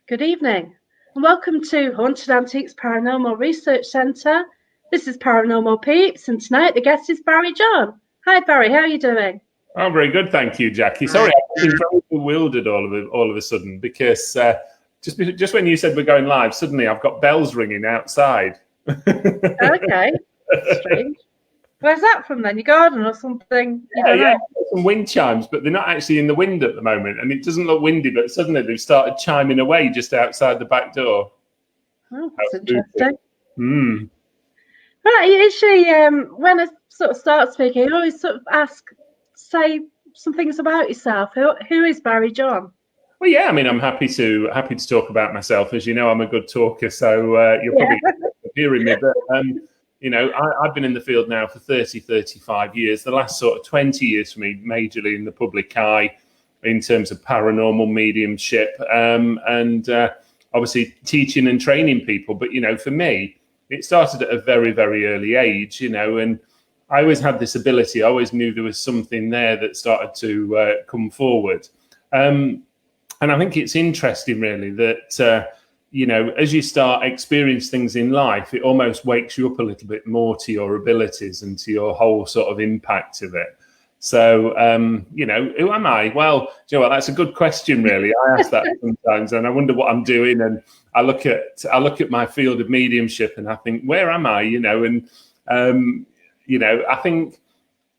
Good evening, and welcome to Haunted Antiques Paranormal Research Centre. This is Paranormal Peeps, and tonight the guest is Barrie John. Hi, Barrie, how are you doing? I'm very good, thank you, Jackie. Sorry, I've been very bewildered all of a sudden because just when you said we're going live, suddenly I've got bells ringing outside. Okay, strange. Where's that from then? Your garden or something? Yeah, some wind chimes, but they're not actually in the wind at the moment, and it doesn't look windy, but suddenly they've started chiming away just outside the back door. Oh, that's interesting. Right, usually when I sort of start speaking, I always sort of say some things about yourself. Who is Barrie John? Well, yeah, I mean, I'm happy to talk about myself. As you know, I'm a good talker, so you're probably hearing me. But I've been in the field now for 35 years. The last sort of 20 years for me, majorly in the public eye, in terms of paranormal mediumship, and obviously teaching and training people. But for me, it started at a very, very early age. And I always had this ability. I always knew there was something there that started to come forward. And I think it's interesting, really, that, as you start experiencing things in life, it almost wakes you up a little bit more to your abilities and to your whole sort of impact of it. So, who am I? Well, do you know what? That's a good question, really. I ask that sometimes, and I wonder what I'm doing. And I look at my field of mediumship, and I think, where am I? I think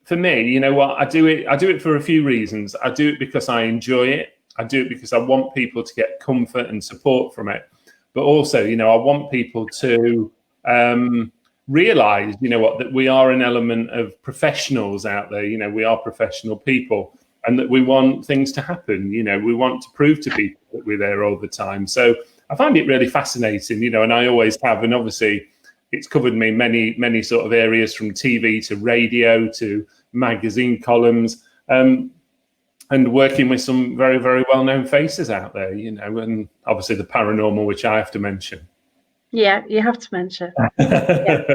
for me, I do it for a few reasons. I do it because I enjoy it. I do it because I want people to get comfort and support from it. But also, I want people to realize, that we are an element of professionals out there. We are professional people, and that we want things to happen. We want to prove to people that we're there all the time. So I find it really fascinating, and I always have. And obviously, it's covered me many, many sort of areas, from TV to radio to magazine columns. And working with some very, very well-known faces out there, and obviously the paranormal, which I have to mention. Yeah, you have to mention. Because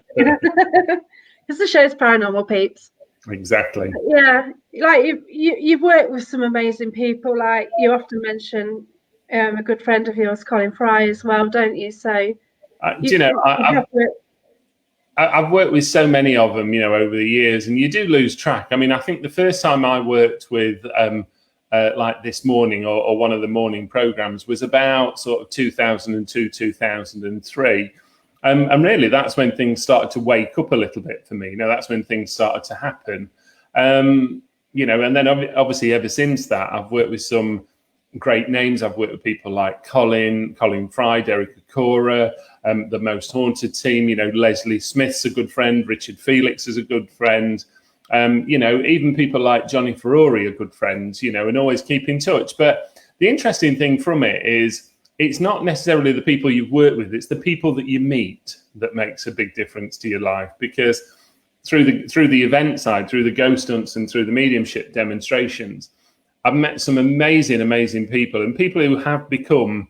the show's Paranormal Peeps. Exactly. Yeah, like you've worked with some amazing people. Like you often mention a good friend of yours, Colin Fry, as well, don't you? So, I've worked with so many of them, over the years, and you do lose track. I mean, I think the first time I worked with like This Morning or one of the morning programs was about sort of 2002, 2003. And really, that's when things started to wake up a little bit for me. That's when things started to happen. And then obviously ever since that, I've worked with some great names. I've worked with people like Colin Fry, Derek Acora, the Most Haunted team. Leslie Smith's a good friend. Richard Felix is a good friend. Even people like Johnny Ferrari are good friends. And always keep in touch. But the interesting thing from it is, it's not necessarily the people you've worked with. It's the people that you meet that makes a big difference to your life. Because through the event side, through the ghost hunts and through the mediumship demonstrations, I've met some amazing, amazing people, and people who have become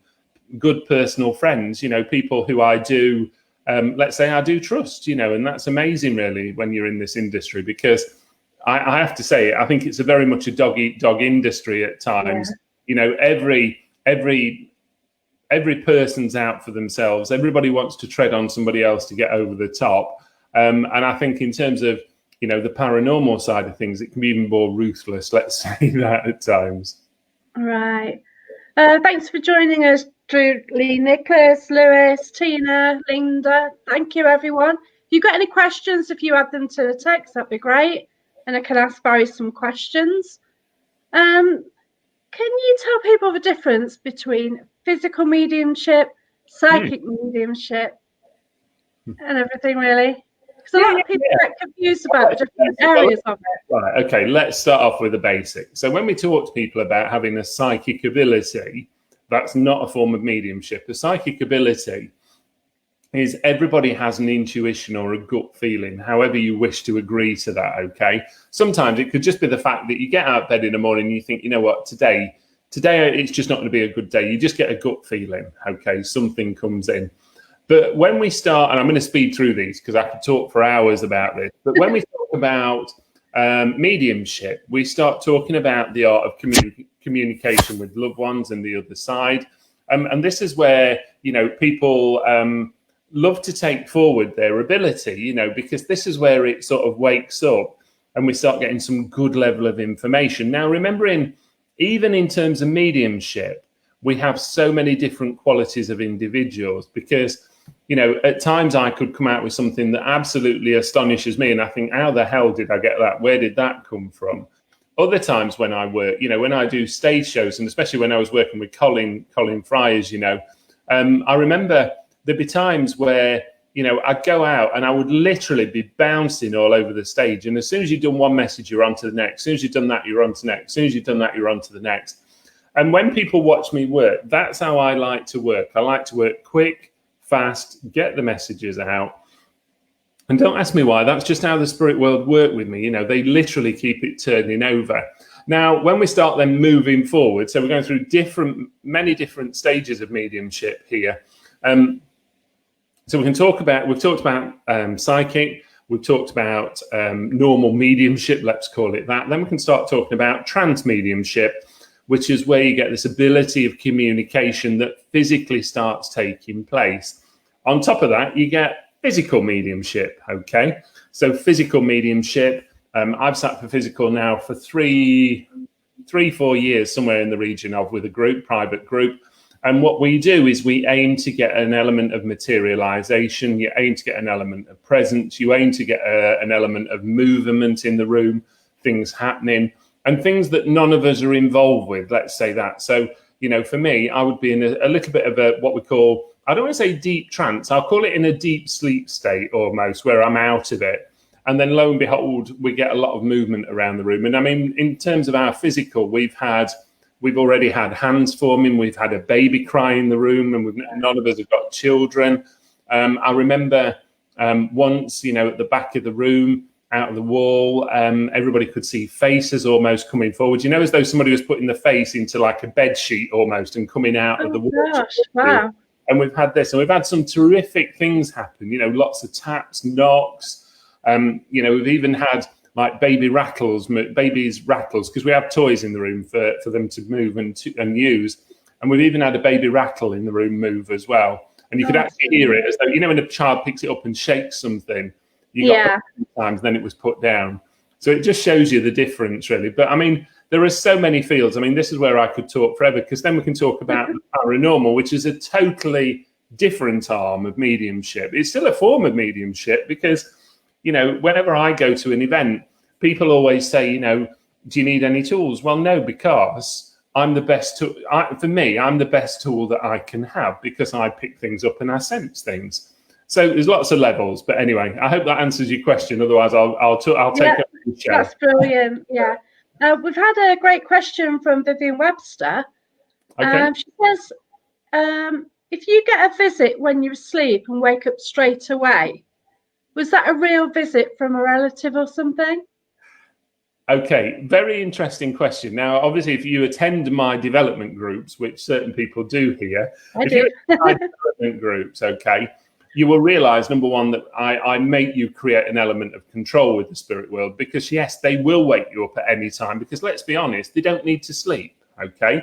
good personal friends, people who I do, let's say I do trust, and that's amazing, really, when you're in this industry, because I have to say, I think it's a very much a dog-eat-dog industry at times. Yeah. Every person's out for themselves. Everybody wants to tread on somebody else to get over the top. And I think in terms of, the paranormal side of things, it can be even more ruthless, let's say that at times. Right. Thanks for joining us, Drew, Lee, Nicholas, Lewis, Tina, Linda. Thank you, everyone. If you've got any questions, if you add them to the text, that'd be great. And I can ask Barrie some questions. Can you tell people the difference between physical mediumship, psychic mediumship, and everything, really? Because a lot of people get confused about the different areas of it. Right, okay, let's start off with the basics. So when we talk to people about having a psychic ability, that's not a form of mediumship. A psychic ability is everybody has an intuition or a gut feeling, however you wish to agree to that, okay? Sometimes it could just be the fact that you get out of bed in the morning and you think, you know what, today it's just not going to be a good day. You just get a gut feeling, okay? Something comes in. But when we start, and I'm going to speed through these because I could talk for hours about this, but when we talk about mediumship, we start talking about the art of communication with loved ones and the other side. And this is where, people love to take forward their ability, because this is where it sort of wakes up and we start getting some good level of information. Now, remembering, even in terms of mediumship, we have so many different qualities of individuals, because, at times I could come out with something that absolutely astonishes me. And I think, how the hell did I get that? Where did that come from? Other times when I work, when I do stage shows, and especially when I was working with Colin Fryers, I remember there'd be times where, I'd go out and I would literally be bouncing all over the stage. And as soon as you've done one message, you're on to the next. As soon as you've done that, you're on to the next. As soon as you've done that, you're on to the next. And when people watch me work, that's how I like to work. I like to work quick, fast, get the messages out. And don't ask me why. That's just how the spirit world work with me. They literally keep it turning over. Now, when we start then moving forward, so we're going through many different stages of mediumship here. So we've talked about psychic. We've talked about normal mediumship, let's call it that. Then we can start talking about trance mediumship, which is where you get this ability of communication that physically starts taking place. On top of that, you get physical mediumship, okay? So physical mediumship, I've sat for physical now for 4 years, somewhere in the region of, with a private group. And what we do is we aim to get an element of materialization, you aim to get an element of presence, you aim to get an element of movement in the room, things happening, and things that none of us are involved with, let's say that. So, for me, I would be in a little bit of what we call, I don't want to say deep trance, I'll call it in a deep sleep state almost, where I'm out of it. And then lo and behold, we get a lot of movement around the room. And I mean, in terms of our physical, we've already had hands forming, we've had a baby cry in the room, and none of us have got children. I remember once, at the back of the room, out of the wall, everybody could see faces almost coming forward, as though somebody was putting the face into like a bed sheet almost and coming out of the wall. Gosh, wow. And we've had this, and we've had some terrific things happen, lots of taps, knocks. We've even had like babies rattles, because we have toys in the room for them to move and use. And we've even had a baby rattle in the room move as well. And you could actually hear it as though, when a child picks it up and shakes something, times then it was put down. So it just shows you the difference, really. But I mean, there are so many fields. I mean, this is where I could talk forever, because then we can talk about the paranormal, which is a totally different arm of mediumship. It's still a form of mediumship, because, whenever I go to an event, people always say, do you need any tools? Well, no, because I'm the best tool. For me, I'm the best tool that I can have, because I pick things up and I sense things. So there's lots of levels, but anyway, I hope that answers your question. Otherwise, I'll take over the show. That's brilliant. Yeah, we've had a great question from Vivian Webster. Okay. She says, if you get a visit when you're asleep and wake up straight away, was that a real visit from a relative or something? Okay, very interesting question. Now, obviously, if you attend my development groups, which certain people do here, I do. My development groups, okay, you will realize, number one, that I make you create an element of control with the spirit world, because yes, they will wake you up at any time, because let's be honest, they don't need to sleep. Okay.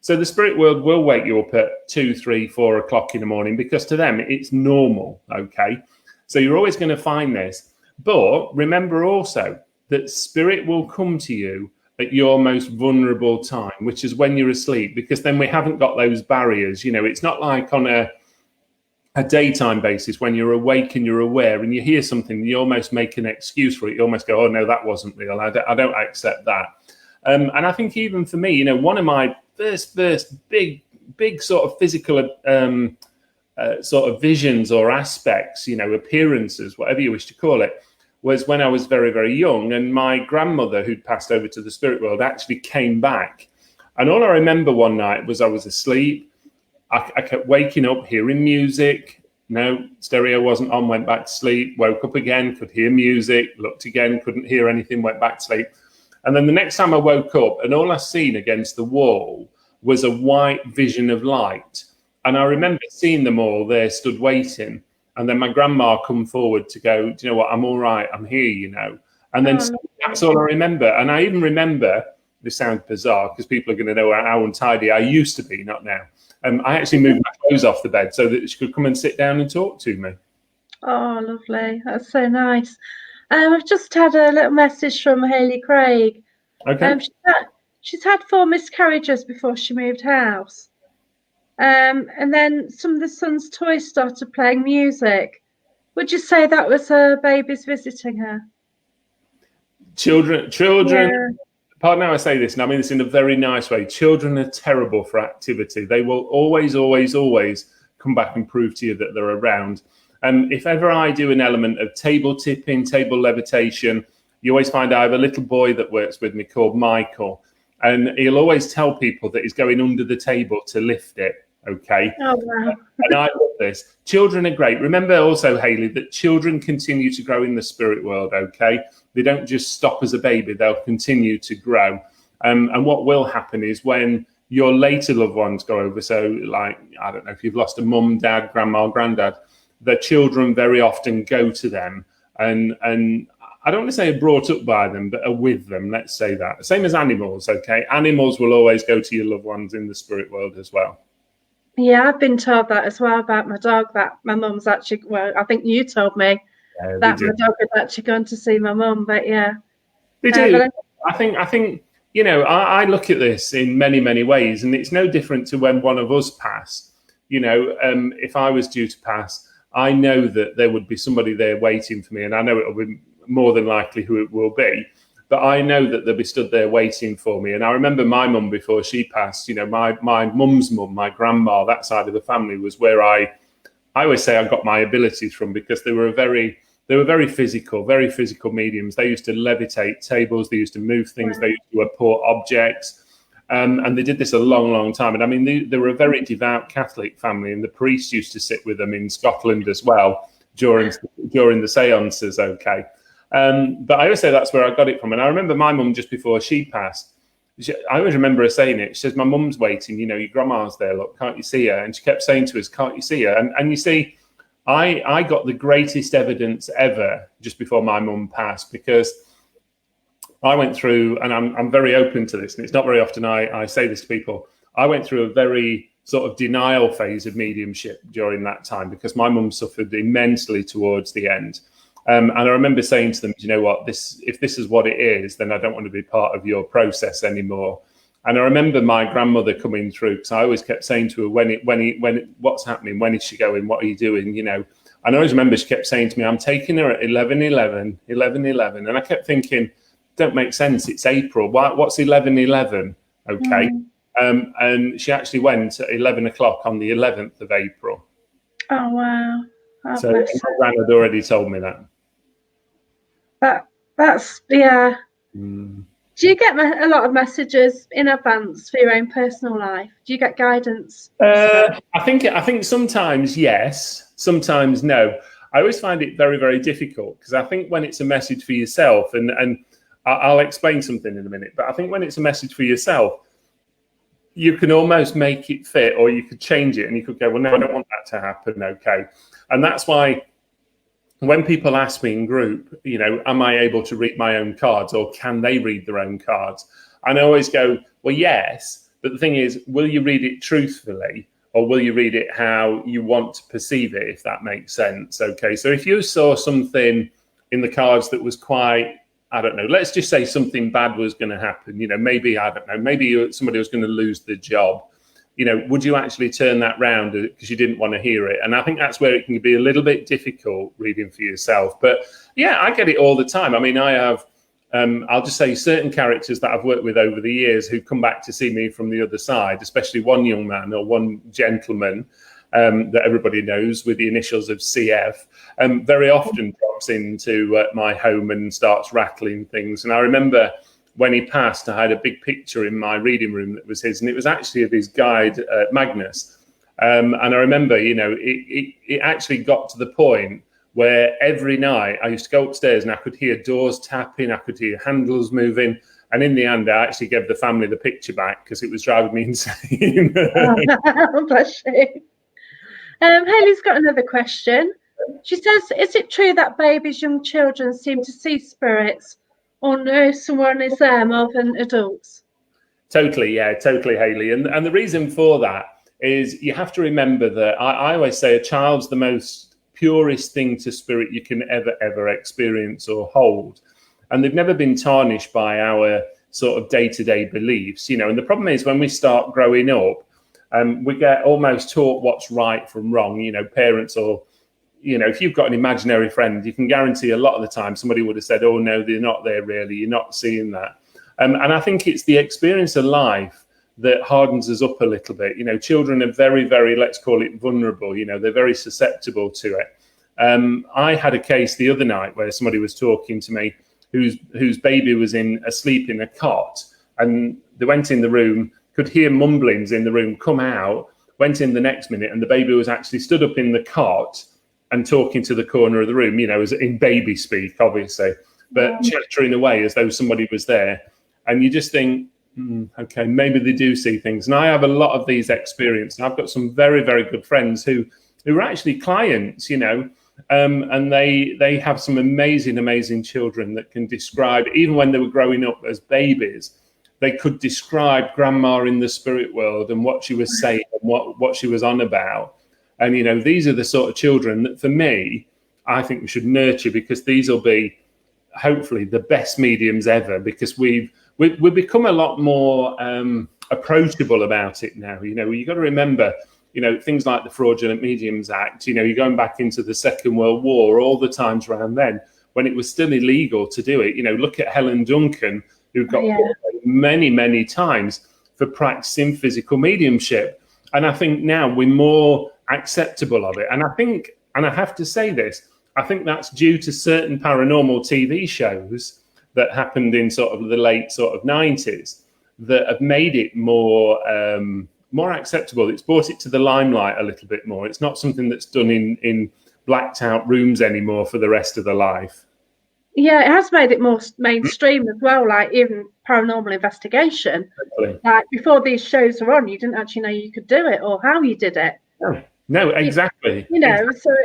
So the spirit world will wake you up at 2, 3, 4 o'clock in the morning, because to them it's normal. Okay. So you're always going to find this, but remember also that spirit will come to you at your most vulnerable time, which is when you're asleep, because then we haven't got those barriers. It's not like on a daytime basis when you're awake and you're aware and you hear something, you almost make an excuse for it. You almost go, oh no, that wasn't real. I don't accept that. And I think even for me, one of my first big sort of physical sort of visions or aspects, appearances, whatever you wish to call it, was when I was very, very young, and my grandmother, who'd passed over to the spirit world, actually came back. And all I remember one night was I was asleep. I kept waking up, hearing music. No, stereo wasn't on, went back to sleep, woke up again, could hear music, looked again, couldn't hear anything, went back to sleep. And then the next time I woke up, and all I seen against the wall was a white vision of light. And I remember seeing them all there, stood waiting. And then my grandma come forward to go, do you know what, I'm all right, I'm here, And then that's all I remember. And I even remember this sounds bizarre because people are going to know how untidy I used to be, not now. I actually moved my clothes off the bed so that she could come and sit down and talk to me. Oh, lovely. That's so nice. I've just had a little message from Hayley Craig. Okay. She's had 4 miscarriages before she moved house. And then some of the son's toys started playing music. Would you say that was her babies visiting her? Children. Yeah. Pardon how I say this, and I mean this in a very nice way. Children are terrible for activity. They will always, always, always come back and prove to you that they're around. If ever I do an element of table tipping, table levitation, you always find I have a little boy that works with me called Michael, and he'll always tell people that he's going under the table to lift it. Okay. Oh, wow. And I love this. Children are great. Remember also, Hayley, that children continue to grow in the spirit world. Okay. They don't just stop as a baby. They'll continue to grow. And what will happen is when your later loved ones go over, so like, I don't know, if you've lost a mum, dad, grandma, granddad, the children very often go to them and I don't want to say are brought up by them, but are with them. Let's say that. Same as animals. Okay. Animals will always go to your loved ones in the spirit world as well. Yeah, I've been told that as well about my dog, that my mum's actually, well, I think you told me that my dog had actually gone to see my mum, but yeah. They do. I think, you know, I look at this in many, many ways, and it's no different to when one of us passed. You know, if I was due to pass, I know that there would be somebody there waiting for me, and I know it'll be more than likely who it will be. But I know that they'll be stood there waiting for me. And I remember my mum before she passed, you know, my mum's mum, my grandma, that side of the family was where I always say I got my abilities from, because they were very physical mediums. They used to levitate tables. They used to move things. They used to apport objects. And they did this a long, long time. And I mean, they were a very devout Catholic family, and the priests used to sit with them in Scotland as well during the seances. Okay. But I always say that's where I got it from. And I remember my mum, just before she passed, I always remember her saying it. She says, my mum's waiting, you know, your grandma's there, look, can't you see her? And she kept saying to us, can't you see her? And you see, I got the greatest evidence ever just before my mum passed, because I went through, and I'm very open to this, and it's not very often I say this to people, I went through a very sort of denial phase of mediumship during that time, because my mum suffered immensely towards the end. And I remember saying to them, you know what, if this is what it is, then I don't want to be part of your process anymore. And I remember my grandmother coming through, because I always kept saying to her, what's happening? When is she going? What are you doing? You know, and I always remember she kept saying to me, I'm taking her at 11:11. And I kept thinking, don't make sense. It's April. What's 11:11? Okay. And she actually went at 11 o'clock on the 11th of April. Oh, wow. So my gran had already told me that. That's yeah. Do you get a lot of messages in advance for your own personal life? Do you get guidance? I think sometimes yes, sometimes no. I always find it very, very difficult, because I think when it's a message for yourself, and I'll explain something in a minute, but I think when it's a message for yourself, you can almost make it fit, or you could change it, and you could go, well, no, I don't want that to happen. Okay. And that's why when people ask me in group, you know, am I able to read my own cards, or can they read their own cards? And I always go, well, yes. But the thing is, will you read it truthfully, or will you read it how you want to perceive it, if that makes sense? Okay. So if you saw something in the cards that was quite, I don't know, let's just say something bad was going to happen, you know, maybe, I don't know, maybe somebody was going to lose the job. You know, would you actually turn that round because you didn't want to hear it? And I think that's where it can be a little bit difficult reading for yourself. But yeah, I get it all the time. I mean, I have, I'll just say, certain characters that I've worked with over the years who come back to see me from the other side, especially one young man or one gentleman that everybody knows with the initials of CF, very often drops into my home and starts rattling things. And I remember when he passed, I had a big picture in my reading room that was his, and it was actually of his guide, Magnus. And I remember, you know, it actually got to the point where every night I used to go upstairs and I could hear doors tapping, I could hear handles moving. And in the end, I actually gave the family the picture back because it was driving me insane. Oh, bless you. Hayley's got another question. She says, is it true that babies, young children seem to see spirits, or know someone is there more than adults? Totally, yeah, totally, Hayley. And the reason for that is you have to remember that I always say a child's the most purest thing to spirit you can ever experience or hold. And they've never been tarnished by our sort of day-to-day beliefs, you know. And the problem is when we start growing up, we get almost taught what's right from wrong, you know, parents or, you know, if you've got an imaginary friend, you can guarantee a lot of the time somebody would have said, oh, no, they're not there really. You're not seeing that. And I think it's the experience of life that hardens us up a little bit. You know, children are very, very, let's call it vulnerable. You know, they're very susceptible to it. I had a case the other night where somebody was talking to me whose baby was asleep in a cot, and they went in the room, could hear mumblings in the room, come out, went in the next minute, and the baby was actually stood up in the cot and talking to the corner of the room, you know, as in baby speak, obviously, but chattering away as though somebody was there. And you just think, okay, maybe they do see things. And I have a lot of these experiences. I've got some very, very good friends who are actually clients, you know, and they have some amazing children that can describe, even when they were growing up as babies, they could describe grandma in the spirit world and what she was saying and what she was on about. And, you know, these are the sort of children that, for me, I think we should nurture, because these will be hopefully the best mediums ever, because we've become a lot more approachable about it now. You know, you've got to remember, you know, things like the Fraudulent Mediums Act, you know, you're going back into the Second World War, all the times around then when it was still illegal to do it. You know, look at Helen Duncan, who got many times for practicing physical mediumship. And I think now we're more acceptable of it. And I think, and I have to say this, I think that's due to certain paranormal TV shows that happened in sort of the late sort of 90s that have made it more more acceptable. It's brought it to the limelight a little bit more. It's not something that's done in blacked out rooms anymore for the rest of the life. Yeah, it has made it more mainstream as well, like even Paranormal Investigation. Definitely. Like before these shows were on, you didn't actually know you could do it or how you did it. No, exactly. You know, exactly. so...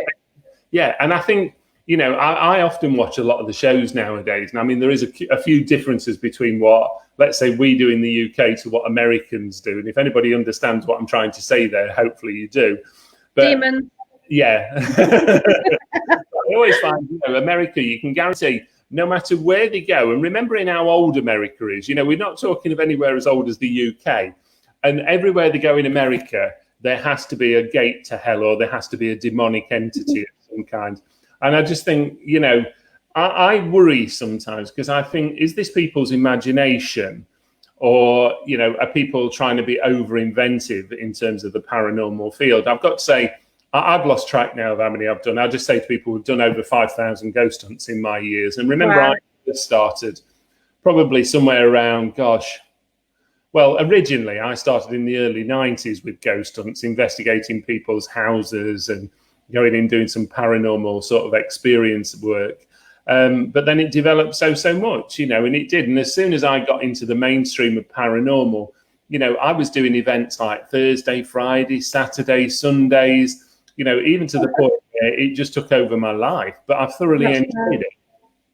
Yeah, and I think, you know, I often watch a lot of the shows nowadays. And I mean, there is a few differences between what, let's say, we do in the UK to what Americans do. And if anybody understands what I'm trying to say there, hopefully you do. But, Demons. Yeah. I always find, you know, America, you can guarantee no matter where they go, and remembering how old America is, you know, we're not talking of anywhere as old as the UK. And everywhere they go in America, there has to be a gate to hell, or there has to be a demonic entity of some kind. And I just think, you know, I worry sometimes, because I think, is this people's imagination, or, you know, are people trying to be over inventive in terms of the paranormal field? I've got to say, I've lost track now of how many I've done. I'll just say to people who've done over 5,000 ghost hunts in my years. And remember, I started probably somewhere around, well, originally I started in the early 90s with ghost hunts, investigating people's houses and going in doing some paranormal sort of experience work. But then it developed so much, you know, and it did. And as soon as I got into the mainstream of paranormal, you know, I was doing events like Thursday, Friday, Saturday, Sundays, you know, even to the point where it just took over my life. But I've thoroughly enjoyed it.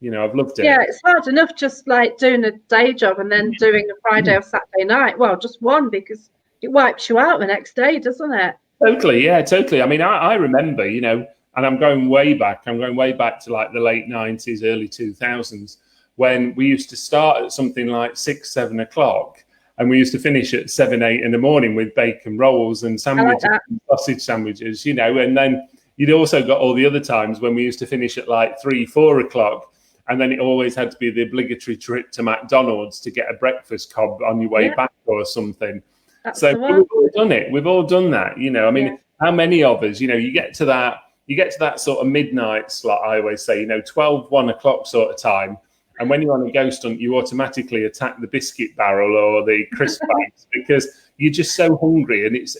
You know, I've loved it. Yeah, it's hard enough just like doing a day job and then doing a Friday or Saturday night. Well, just one, because it wipes you out the next day, doesn't it? Totally, yeah, totally. I mean, I remember, you know, and I'm going way back to like the late 90s, early 2000s, when we used to start at something like 6, 7 o'clock. And we used to finish at 7, 8 in the morning with bacon rolls and sandwiches, and sausage sandwiches, you know. And then you'd also got all the other times when we used to finish at like 3, 4 o'clock. And then it always had to be the obligatory trip to McDonald's to get a breakfast cob on your way back or something. So we've all done it. We've all done that, you know. I mean, how many of us, you know, you get to that sort of midnight slot, I always say, you know, 12, 1 o'clock sort of time. And when you're on a ghost hunt, you automatically attack the biscuit barrel or the crisp bags because you're just so hungry. And it's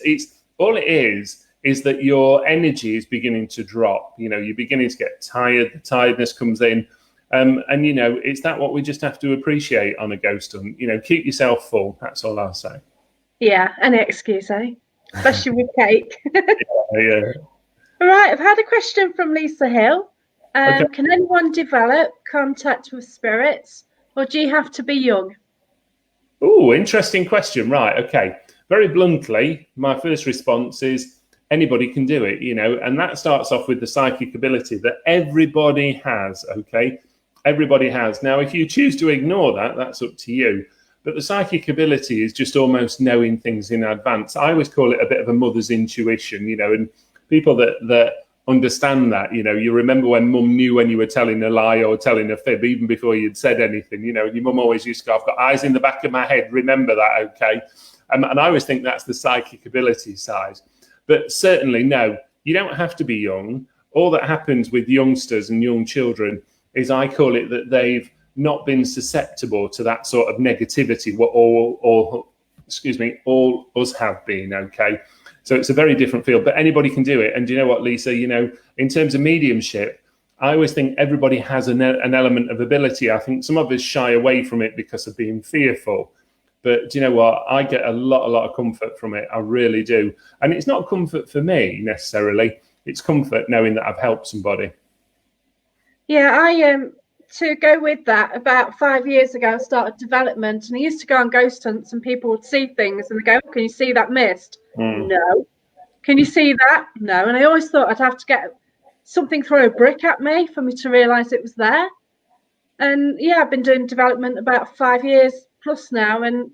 all it is that your energy is beginning to drop. You know, you're beginning to get tired. The tiredness comes in. And, you know, it's that what we just have to appreciate on a ghost hunt. You know, keep yourself full. That's all I'll say. Yeah, any excuse, eh? Especially with cake. Yeah. All right, I've had a question from Lisa Hill. Can anyone develop contact with spirits, or do you have to be young? Oh, interesting question. Right. Okay. Very bluntly, my first response is anybody can do it, and that starts off with the psychic ability that everybody has. Okay. Everybody has. Now, if you choose to ignore that, that's up to you. But the psychic ability is just almost knowing things in advance. I always call it a bit of a mother's intuition, and people that understand that, you remember when mum knew when you were telling a lie or telling a fib, even before you'd said anything, your mum always used to go, I've got eyes in the back of my head, remember that, okay? And I always think that's the psychic ability side. But certainly, no, you don't have to be young. All that happens with youngsters and young children is, I call it, that they've not been susceptible to that sort of negativity, what all us have been, okay? So it's a very different field, but anybody can do it. And do you know what, Lisa, in terms of mediumship, I always think everybody has an element of ability. I think some of us shy away from it because of being fearful. But do you know what? I get a lot of comfort from it. I really do. And it's not comfort for me necessarily. It's comfort knowing that I've helped somebody. Yeah, to go with that, about 5 years ago, I started development, and I used to go on ghost hunts, and people would see things and they go, can you see that mist? No. Can you see that? No. And I always thought I'd have to get something, throw a brick at me for me to realise it was there. And yeah, I've been doing development about 5 years plus now, and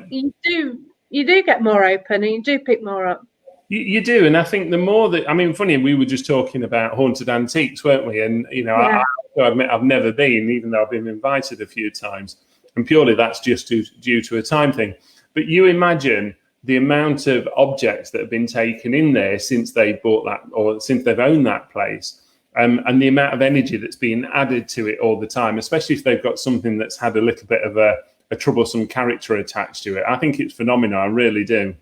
you do get more open and you do pick more up. You do, and I think the more that, funny, we were just talking about haunted antiques, weren't we? And I admit I've never been, even though I've been invited a few times, and purely that's just due to a time thing. But you imagine the amount of objects that have been taken in there since they bought that, or since they've owned that place, and the amount of energy that's being added to it all the time, especially if they've got something that's had a little bit of a troublesome character attached to it. I think it's phenomenal. I really do.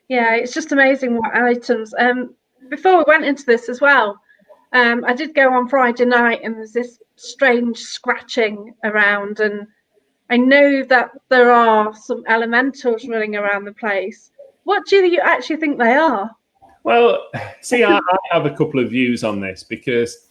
Yeah, it's just amazing what items. Before we went into this as well, I did go on Friday night, and there's this strange scratching around, and I know that there are some elementals running around the place. What do you actually think they are? Well, see, I have a couple of views on this, because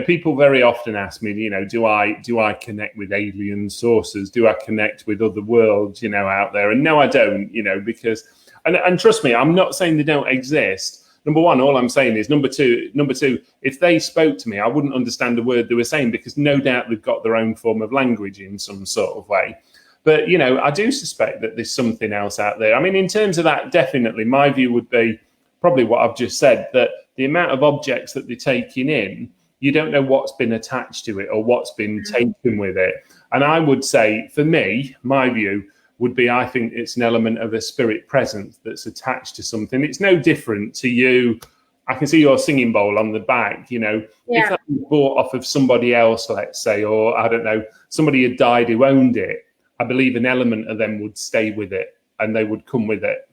people very often ask me, do I connect with alien sources? Do I connect with other worlds, out there? And no, I don't, because, and trust me, I'm not saying they don't exist. Number one, all I'm saying is number two, if they spoke to me, I wouldn't understand a word they were saying, because no doubt they've got their own form of language in some sort of way. But, I do suspect that there's something else out there. In terms of that, definitely, my view would be probably what I've just said, that the amount of objects that they're taking in, you don't know what's been attached to it or what's been taken with it. And I would say, for me, my view would be, I think it's an element of a spirit presence that's attached to something. It's no different to you. I can see your singing bowl on the back, if that was bought off of somebody else, let's say, or I don't know, somebody had died who owned it, I believe an element of them would stay with it and they would come with it.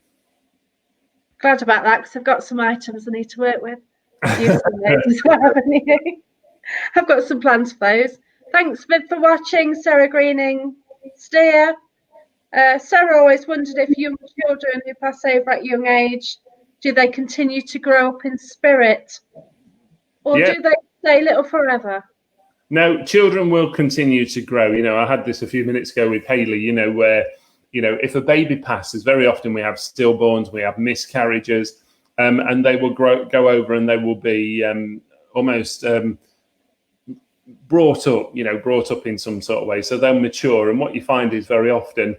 Glad about that, because I've got some items I need to work with. Use some of those as well, haven't you? I've got some plans for those. Thanks, Viv, for watching. Sarah Greening, Steer. Sarah always wondered if young children who pass over at young age, do they continue to grow up in spirit, or do they stay little forever? No, children will continue to grow. I had this a few minutes ago with Hayley, where, if a baby passes, very often we have stillborns, we have miscarriages, and they will go over and they will be almost brought up in some sort of way. So they'll mature. And what you find is very often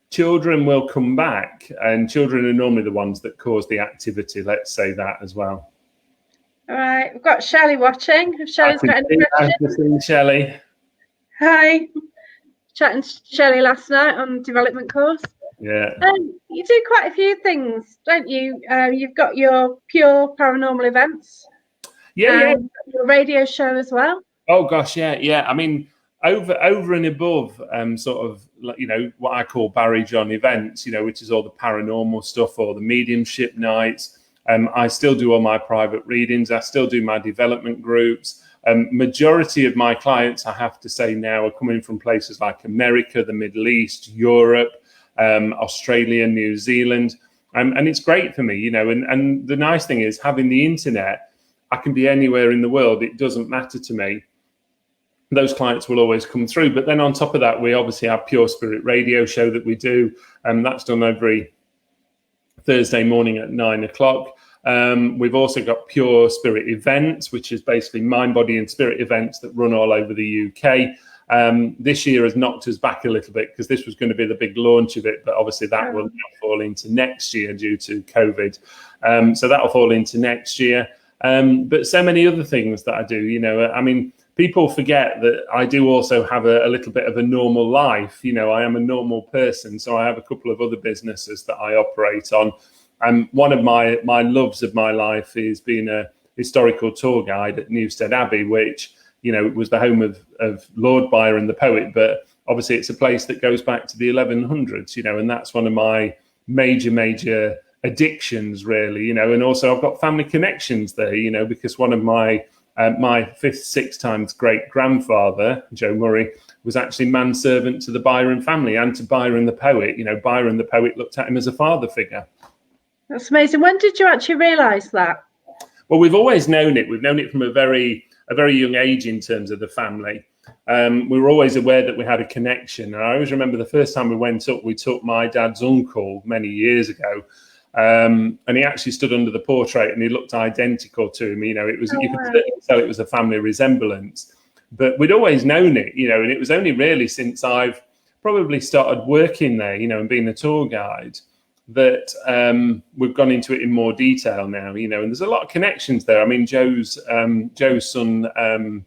children will come back, and children are normally the ones that cause the activity. Let's say that as well. All right, we've got Shelley watching. If Shelley's got any questions. I've seen Shelley. Hi. Chatting to Shelley last night on development course. Yeah. You do quite a few things, don't you? You've got your pure paranormal events. Yeah. Your radio show as well. Oh gosh, yeah. Over and above sort of, what I call Barrie John events, which is all the paranormal stuff or the mediumship nights. I still do all my private readings. I still do my development groups. Majority of my clients, I have to say now, are coming from places like America, the Middle East, Europe, Australia, New Zealand. And it's great for me, and the nice thing is, having the internet, I can be anywhere in the world. It doesn't matter to me. those clients will always come through. But then on top of that, we obviously have Pure Spirit radio show that we do, and that's done every Thursday morning at 9 o'clock. We've also got Pure Spirit events, which is basically mind, body and spirit events that run all over the UK. This year has knocked us back a little bit because this was going to be the big launch of it, but obviously that will now fall into next year due to COVID. So that'll fall into next year. But so many other things that I do, you know, I mean, people forget that I do also have a little bit of a normal life. You know, I am a normal person, so I have a couple of other businesses that I operate on. And one of my loves of my life is being a historical tour guide at Newstead Abbey, which, you know, was the home of Lord Byron the poet, but obviously it's a place that goes back to the 1100s, you know, and that's one of my major addictions, really, you know. And also I've got family connections there, you know, because one of my fifth, six times great grandfather, Joe Murray, was actually manservant to the Byron family and to Byron the poet. You know, Byron the poet looked at him as a father figure. That's amazing. When did you actually realise that? Well, we've always known it. We've known it from a very young age in terms of the family. We were always aware that we had a connection. And I always remember the first time we went up, we took my dad's uncle many years ago. And he actually stood under the portrait and he looked identical to me. You know, it was, you could tell it was a family resemblance, but we'd always known it, you know, and it was only really since I've probably started working there, you know, and being a tour guide that we've gone into it in more detail now, you know, and there's a lot of connections there. I mean, Joe's son,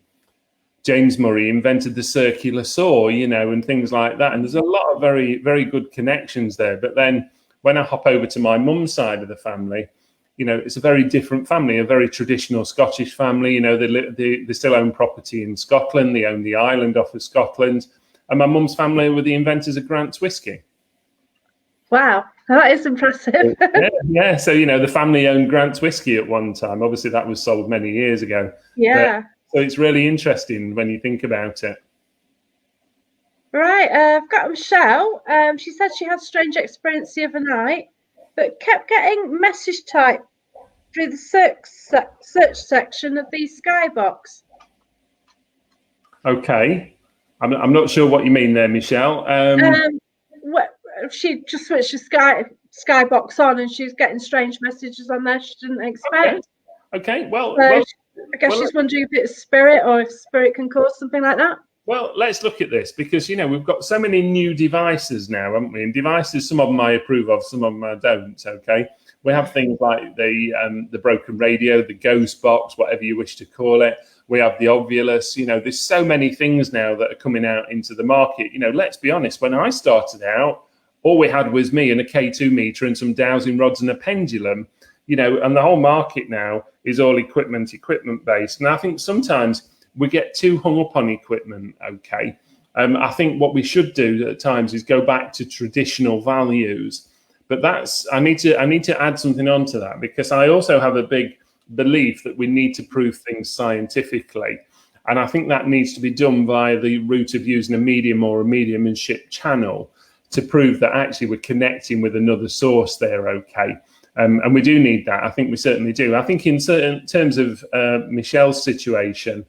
James Murray, invented the circular saw, you know, and things like that. And there's a lot of very, very good connections there. But then when I hop over to my mum's side of the family, you know, it's a very different family, a very traditional Scottish family. You know, they still own property in Scotland. They own the island off of Scotland. And my mum's family were the inventors of Grant's whiskey. Wow, that is impressive. Yeah. So, you know, the family owned Grant's whiskey at one time. Obviously, that was sold many years ago. Yeah. So it's really interesting when you think about it. Right, I've got Michelle. She said she had a strange experience the other night, but kept getting message type through the search section of the Skybox. Okay, I'm not sure what you mean there, Michelle. She just switched the Skybox on, and she's getting strange messages on there she didn't expect. Okay. Well, I guess she's wondering if it's spirit or if spirit can cause something like that. Well, let's look at this because, you know, we've got so many new devices now, haven't we? And devices, some of them I approve of, some of them I don't, okay? We have things like the broken radio, the ghost box, whatever you wish to call it. We have the Ovulus. You know, there's so many things now that are coming out into the market. You know, let's be honest, when I started out, all we had was me and a K2 meter and some dowsing rods and a pendulum, you know, and the whole market now is all equipment based. And I think sometimes we get too hung up on equipment, okay? I think what we should do at times is go back to traditional values. But I need to add something onto that, because I also have a big belief that we need to prove things scientifically. And I think that needs to be done via the route of using a medium or a mediumship channel to prove that actually we're connecting with another source there, okay? And we do need that. I think we certainly do. I think in certain terms of Michelle's situation,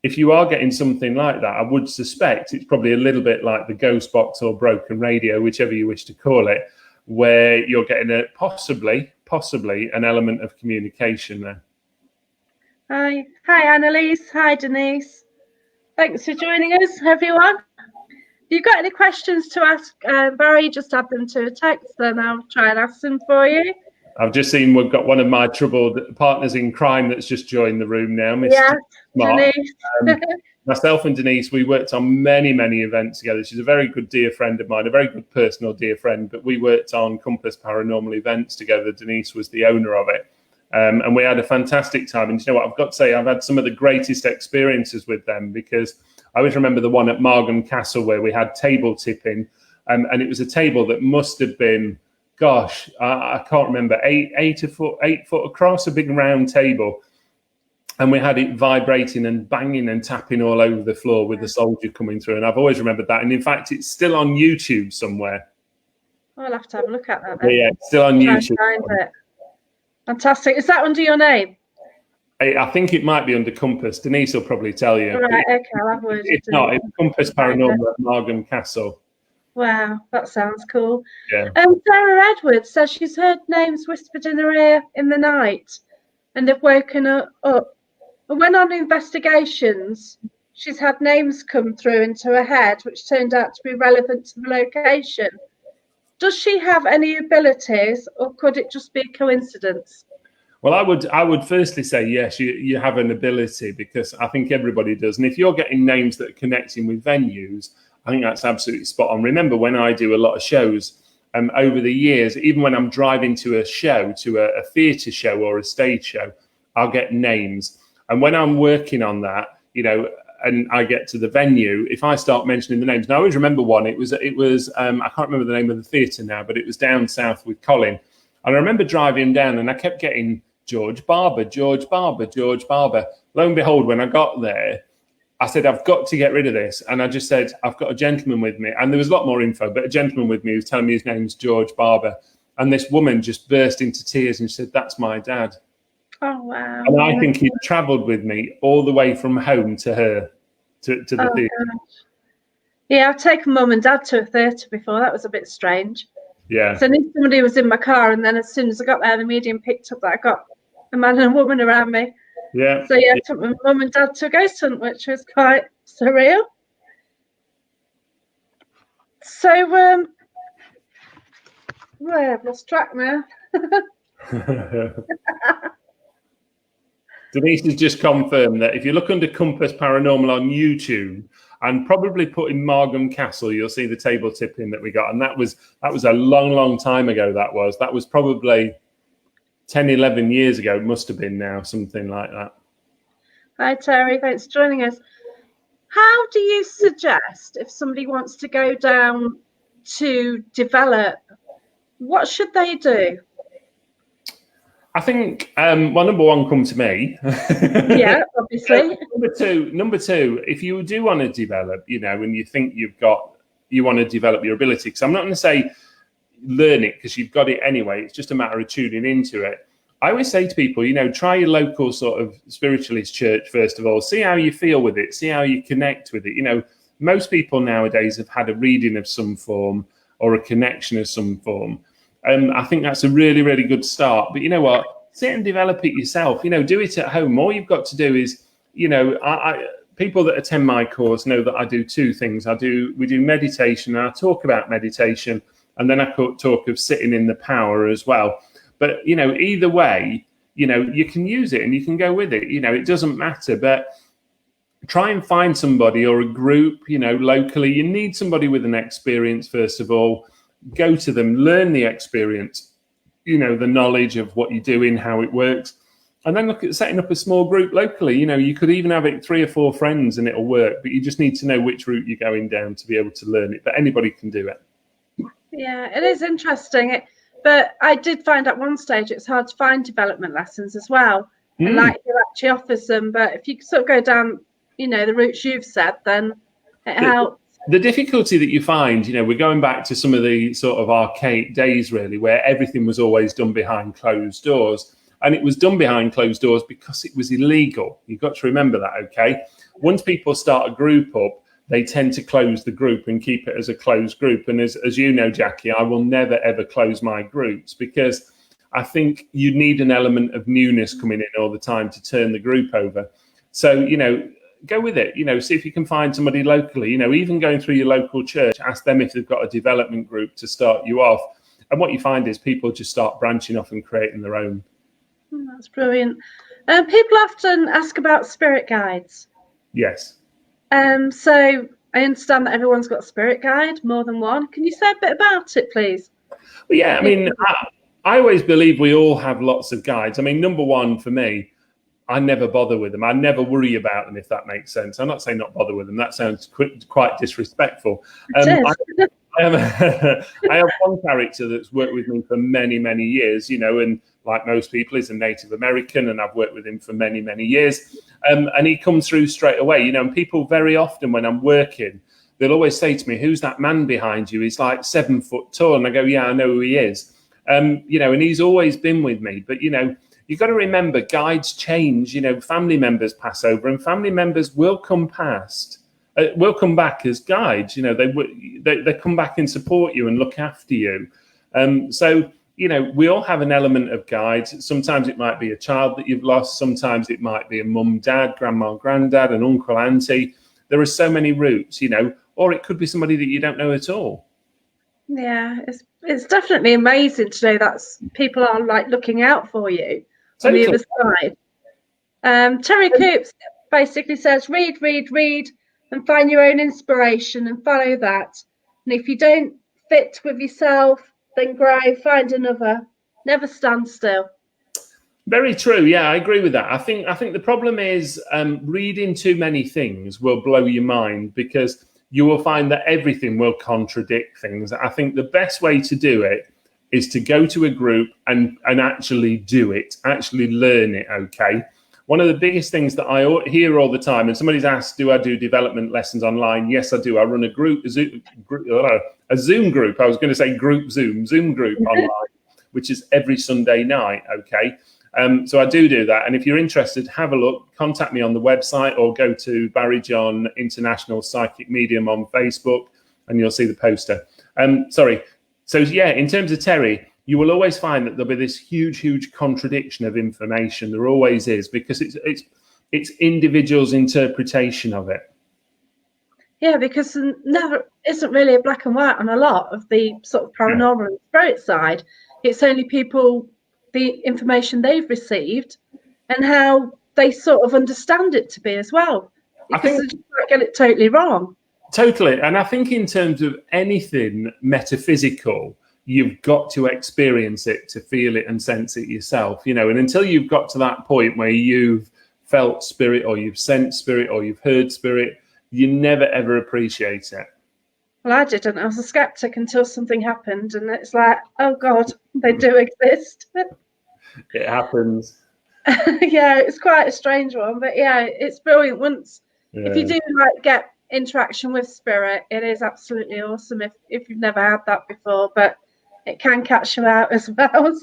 if you are getting something like that, I would suspect it's probably a little bit like the ghost box or broken radio, whichever you wish to call it, where you're getting possibly an element of communication there. Hi, Annalise. Hi, Denise. Thanks for joining us, everyone. If you've got any questions to ask Barry, just add them to a text, then I'll try and ask them for you. I've just seen we've got one of my troubled partners in crime that's just joined the room now, Miss Smart. Denise. Myself and Denise, we worked on many events together. She's a very good dear friend of mine, a very good personal dear friend, but we worked on Compass Paranormal events together. Denise was the owner of it. And we had a fantastic time. And you know what, I've got to say, I've had some of the greatest experiences with them, because I always remember the one at Margam Castle where we had table tipping, and it was a table that must have been, gosh, I can't remember, 8 foot across, a big round table. And we had it vibrating and banging and tapping all over the floor with the soldier coming through. And I've always remembered that. And in fact, it's still on YouTube somewhere. I'll have to have a look at that then. Yeah, it's still on YouTube. Find it. Fantastic. Is that under your name? I think it might be under Compass. Denise will probably tell you. Right, okay, I'll have a word. If not, it's Compass Paranormal at Margam Castle. Wow, that sounds cool. Yeah. Sarah Edwards says she's heard names whispered in her ear in the night and they've woken her up. But when on investigations, she's had names come through into her head, which turned out to be relevant to the location. Does she have any abilities, or could it just be a coincidence? Well, I would firstly say yes, you have an ability, because I think everybody does. And if you're getting names that are connecting with venues, I think that's absolutely spot on. Remember, when I do a lot of shows over the years, even when I'm driving to a show, to a theatre show or a stage show, I'll get names. And when I'm working on that, and I get to the venue, if I start mentioning the names, now I always remember one. It was I can't remember the name of the theatre now, but it was down south with Colin. And I remember driving down and I kept getting George Barber, George Barber, George Barber. Lo and behold, when I got there, I said, I've got to get rid of this. And I just said, I've got a gentleman with me. And there was a lot more info, but a gentleman with me who was telling me his name's George Barber. And this woman just burst into tears and she said, that's my dad. Oh, wow. And I think he travelled with me all the way from home to her, to the theatre. Gosh. Yeah, I've taken mum and dad to a theatre before. That was a bit strange. Yeah. So I knew somebody was in my car, and then as soon as I got there, the medium picked up that I got a man and a woman around me. Yeah. So yeah, I took my mum and dad to a ghost hunt, which was quite surreal. So, well, I've lost track now. Denise has just confirmed that if you look under Compass Paranormal on YouTube and probably put in Margam Castle, you'll see the table tipping that we got. And that was a long, long time ago. That was probably 10, 11 years ago. It must have been now, something like that. Hi, Terry. Thanks for joining us. How do you suggest, if somebody wants to go down to develop, what should they do? I think, number one, come to me. Yeah, obviously. Number two, if you do want to develop, and you think you want to develop your ability, because I'm not going to say learn it, because you've got it anyway. It's just a matter of tuning into it. I always say to people, try your local sort of spiritualist church first of all. See how you feel with it. See how you connect with it. Most people nowadays have had a reading of some form or a connection of some form. I think that's a really, really good start. But you know what? Sit and develop it yourself. Do it at home. All you've got to do is, people that attend my course know that I do two things. We do meditation, and I talk about meditation, and then I talk of sitting in the power as well. But, either way, you can use it and you can go with it. It doesn't matter. But try and find somebody or a group, locally. You need somebody with an experience, first of all. Go to them, learn the experience, the knowledge of what you're doing, how it works. And then look at setting up a small group locally. You could even have it 3 or 4 friends and it'll work. But you just need to know which route you're going down to be able to learn it. But anybody can do it. Yeah, it is interesting. But I did find at one stage it's hard to find development lessons as well. And you actually offers them. But if you sort of go down, the routes you've said, then it helps. The difficulty that you find, we're going back to some of the sort of archaic days, really, where everything was always done behind closed doors. And it was done behind closed doors because it was illegal. You've got to remember that, okay? Once people start a group up, they tend to close the group and keep it as a closed group. And as you know, Jackie, I will never, ever close my groups, because I think you need an element of newness coming in all the time to turn the group over. So, go with it, see if you can find somebody locally, even going through your local church, ask them if they've got a development group to start you off. And what you find is people just start branching off and creating their own. That's brilliant. People often ask about spirit guides. Yes. So I understand that everyone's got a spirit guide, more than one. Can you say a bit about it, please? Well, yeah, I mean, I always believe we all have lots of guides. I mean, number one for me, I never bother with them. I never worry about them, if that makes sense. I'm not saying not bother with them. That sounds quite disrespectful. I have one character that's worked with me for many, many years, and like most people, is a Native American, and I've worked with him for many, many years. And he comes through straight away, and people very often when I'm working, they'll always say to me, who's that man behind you? He's like 7 foot tall. And I go, yeah, I know who he is. And he's always been with me. But, you've got to remember guides change. Family members pass over, and family members will come back as guides. They come back and support you and look after you. So we all have an element of guides. Sometimes it might be a child that you've lost. Sometimes it might be a mum, dad, grandma, granddad, an uncle, auntie. There are so many routes, or it could be somebody that you don't know at all. Yeah, it's definitely amazing to know that people are like looking out for you on Totally. the other side. Terry Coops basically says, read, and find your own inspiration and follow that. And if you don't fit with yourself, then grow, find another. Never stand still. Very true. Yeah, I agree with that. I think the problem is reading too many things will blow your mind, because you will find that everything will contradict things. I think the best way to do it is to go to a group and actually do it, actually learn it. Okay. One of the biggest things that I hear all the time, and somebody's asked, do I do development lessons online? Yes, I do. I run a Zoom group. I was going to say Zoom group online, which is every Sunday night. Okay. So I do that. And if you're interested, have a look, contact me on the website, or go to Barrie John International Psychic Medium on Facebook, and you'll see the poster. So yeah, in terms of Terry, you will always find that there'll be this huge contradiction of information. There always is, because it's individuals' interpretation of it. Yeah, because never isn't really a black and white on a lot of the sort of paranormal and spirit side. It's only people, the information they've received and how they sort of understand it to be as well, because they just might get it totally wrong. Totally. And I think in terms of anything metaphysical, you've got to experience it to feel it and sense it yourself, and until you've got to that point where you've felt spirit, or you've sensed spirit, or you've heard spirit, you never ever appreciate it. Well, I didn't. I was a skeptic until something happened, and it's like, oh God, they do exist. It happens. Yeah, it's quite a strange one, but yeah, it's brilliant. If you do get interaction with spirit, it is absolutely awesome if you've never had that before, but it can catch you out as well.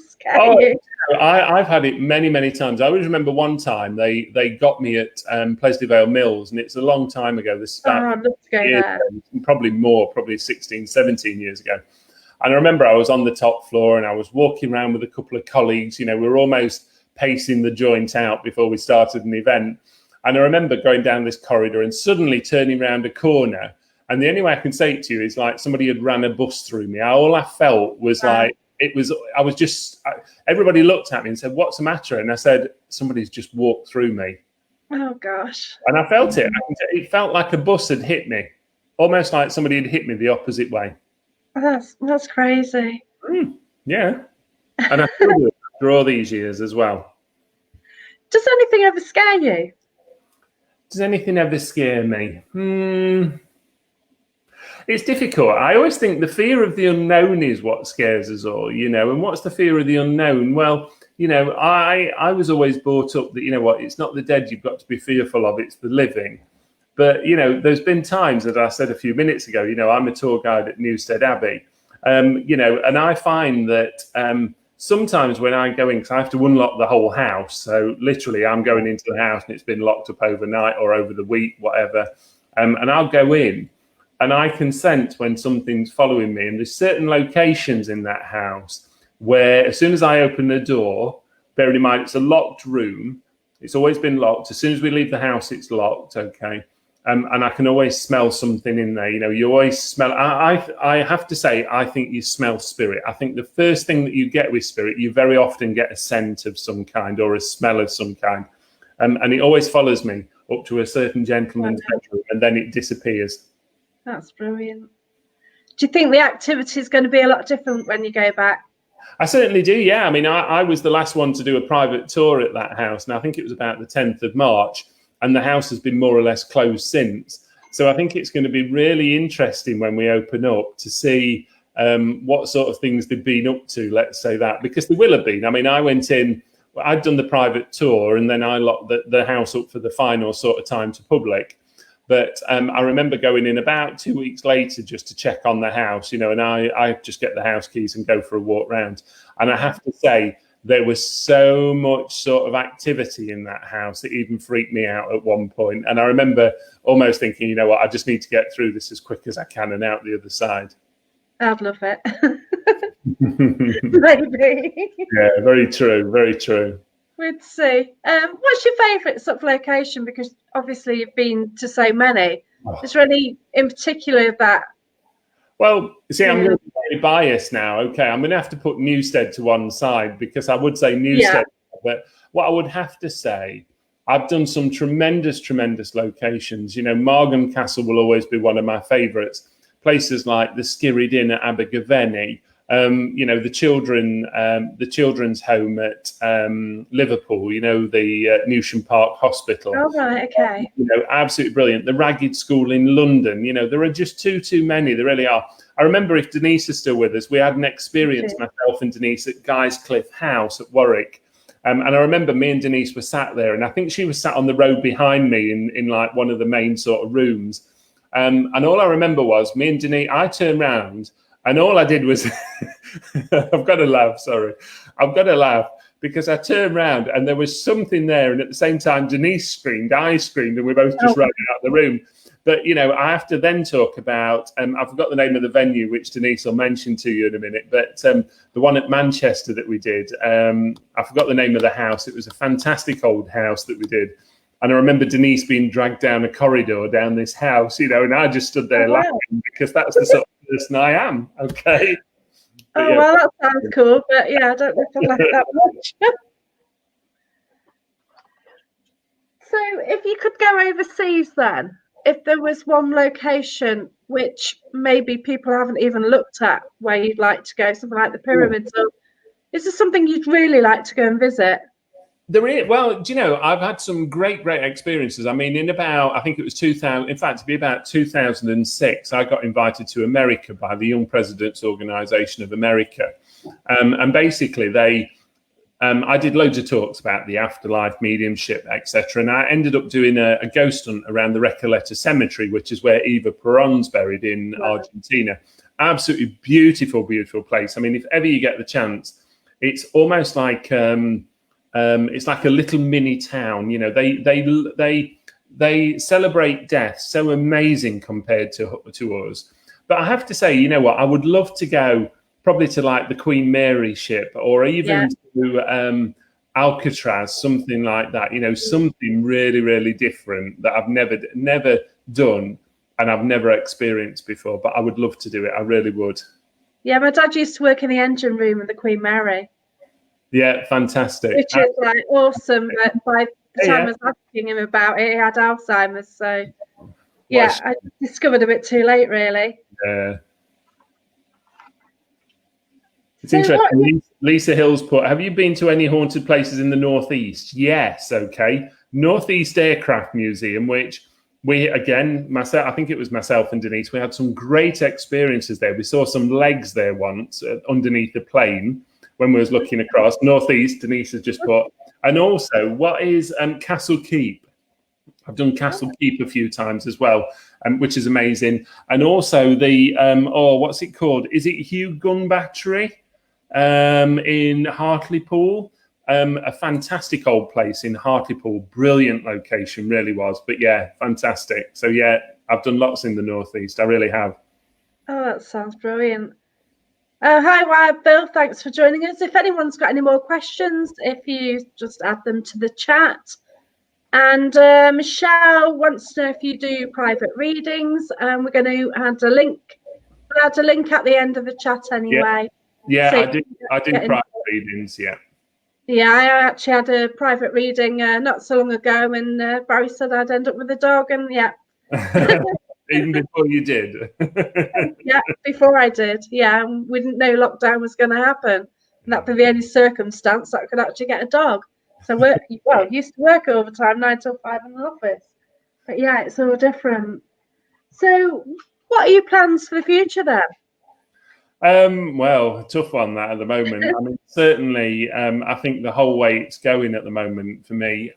I've had it many times. I always remember one time they got me at Plesley Vale Mills, and it's a long time ago. This is I'd love to go there. Probably 16, 17 years ago. And I remember I was on the top floor and I was walking around with a couple of colleagues. We were almost pacing the joint out before we started an event. And I remember going down this corridor and suddenly turning around a corner. And the only way I can say it to you is like somebody had ran a bus through me. All I felt was everybody looked at me and said, what's the matter? And I said, somebody's just walked through me. Oh, gosh. And I felt it. It felt like a bus had hit me, almost like somebody had hit me the opposite way. That's crazy. Yeah. And I still do it after all these years as well. Does anything ever scare you? Does anything ever scare me? It's difficult. I always think the fear of the unknown is what scares us all, and what's the fear of the unknown? Well, I was always brought up that, it's not the dead you've got to be fearful of, it's the living. But, there's been times, as I said a few minutes ago, I'm a tour guide at Newstead Abbey, and I find that sometimes when I go in, because I have to unlock the whole house, so literally I'm going into the house and it's been locked up overnight or over the week, whatever, and I'll go in and I can sense when something's following me. And there's certain locations in that house where as soon as I open the door, bearing in mind it's a locked room, it's always been locked. As soon as we leave the house, it's locked, okay? And I can always smell something in there. You always smell. I have to say, I think you smell spirit. I think the first thing that you get with spirit, you very often get a scent of some kind or a smell of some kind. And it always follows me up to a certain gentleman's bedroom, and then it disappears. That's brilliant. Do you think the activity is going to be a lot different when you go back? I certainly do, yeah. I mean, I was the last one to do a private tour at that house, and I think it was about the 10th of March. And the house has been more or less closed since. So I think it's going to be really interesting when we open up to see what sort of things they've been up to, let's say that, because they will have been. I mean, I went in, I'd done the private tour, and then I locked the house up for the final sort of time to public. But I remember going in about 2 weeks later just to check on the house, and I just get the house keys and go for a walk round. And I have to say, there was so much sort of activity in that house. It even freaked me out at one point. And I remember almost thinking, you know what, I just need to get through this as quick as I can and out the other side. I'd love it. Maybe. Yeah, very true, very true. We'd see. What's your favourite sort of location? Because obviously you've been to so many. Is there any in particular that? Well, see, I'm going to be very biased now. Okay, I'm going to have to put Newstead to one side because I would say Newstead, but what I would have to say, I've done some tremendous locations. You know, Margam Castle will always be one of my favourites. Places like the Skirrid Inn at Abergavenny, you know, the children's home at Liverpool, you know, the Newsham Park Hospital. Oh, right, okay. You know, absolutely brilliant. The Ragged School in London, you know, there are just too many. There really are. I remember, if Denise is still with us, we had an experience, myself and Denise, at Guy's Cliff House at Warwick. And I remember me and Denise were sat there, and I think she was sat on the road behind me in like one of the main sort of rooms. And all I remember was me and Denise, I turned round and all I did was, I've got to laugh because I turned round and there was something there. And at the same time, Denise screamed, I screamed, and we both just ran out of the room. But, you know, I have to then talk about, I forgot the name of the venue, which Denise will mention to you in a minute, but the one at Manchester that we did, I forgot the name of the house. It was a fantastic old house that we did. And I remember Denise being dragged down a corridor down this house, you know, and I just stood there laughing because that's the sort of person I am, okay? But, well, that sounds cool, but yeah, I don't know if I like that much. So if you could go overseas then, if there was one location which maybe people haven't even looked at where you'd like to go, something like the pyramids, or is there something you'd really like to go and visit? There is. Well, do you know, I've had some great experiences. I mean, in about, I think it was 2000, in fact, it'd be about 2006, I got invited to America by the Young Presidents Organization of America. And basically I did loads of talks about the afterlife, mediumship, etc. And I ended up doing a ghost hunt around the Recoleta Cemetery, which is where Eva Perón's buried in Argentina. Absolutely beautiful place. I mean, if ever you get the chance, it's almost like it's like a little mini town. You know, they celebrate death so amazing compared to us. But I have to say, you know what, I would love to go probably to like the Queen Mary ship, or even to Alcatraz, something like that. You know, something really different that I've never done and I've never experienced before. But I would love to do it. I really would. Yeah, my dad used to work in the engine room of the Queen Mary. Yeah, fantastic. Which is like awesome. But by the time I was asking him about it, he had Alzheimer's. So yeah, I discovered a bit too late, really. Yeah. It's interesting. Lisa Hills put, have you been to any haunted places in the Northeast? Yes. Okay. Northeast Aircraft Museum, which we, again, I think it was myself and Denise, we had some great experiences there. We saw some legs there once underneath the plane when we was looking across. Northeast, Denise has just put. And also, what is Castle Keep? I've done Castle Keep a few times as well, which is amazing. And also the, what's it called? Is it Hugh Gun Battery in Hartlepool? A fantastic old place in Hartlepool. Brilliant location, really was. But yeah, fantastic. So yeah, I've done lots in the Northeast. I really have. Oh, that sounds brilliant. Hi, Wild Bill. Thanks for joining us. If anyone's got any more questions, if you just add them to the chat. And Michelle wants to know if you do private readings. We're going to add a link. We'll add a link at the end of the chat anyway. Yeah, so I do private readings, yeah. Yeah, I actually had a private reading not so long ago, and Barry said I'd end up with a dog, and yeah. Even before you did. Yeah, before I did. Yeah, we didn't know lockdown was going to happen. And that'd be the only circumstance that I could actually get a dog. So used to work overtime, 9 till 5 in the office. But yeah, it's all different. So what are your plans for the future then? Well, tough one that at the moment. I mean, certainly, I think the whole way it's going at the moment for me.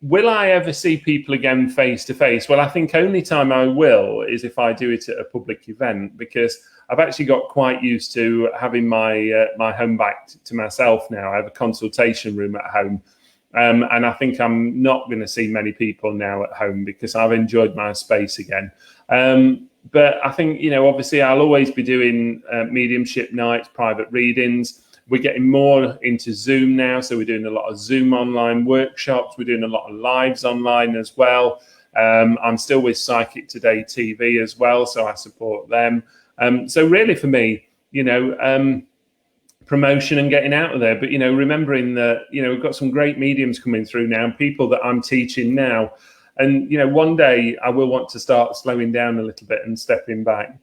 Will I ever see people again face to face? Well, I think only time I will is if I do it at a public event, because I've actually got quite used to having my home back to myself now. I have a consultation room at home. And I think I'm not going to see many people now at home because I've enjoyed my space again. But I think, obviously I'll always be doing mediumship nights, private readings. We're getting more into Zoom now. So we're doing a lot of Zoom online workshops. We're doing a lot of lives online as well. I'm still with Psychic Today TV as well. So I support them. So really for me, promotion and getting out of there. But, remembering that, we've got some great mediums coming through now, people that I'm teaching now. And, one day I will want to start slowing down a little bit and stepping back.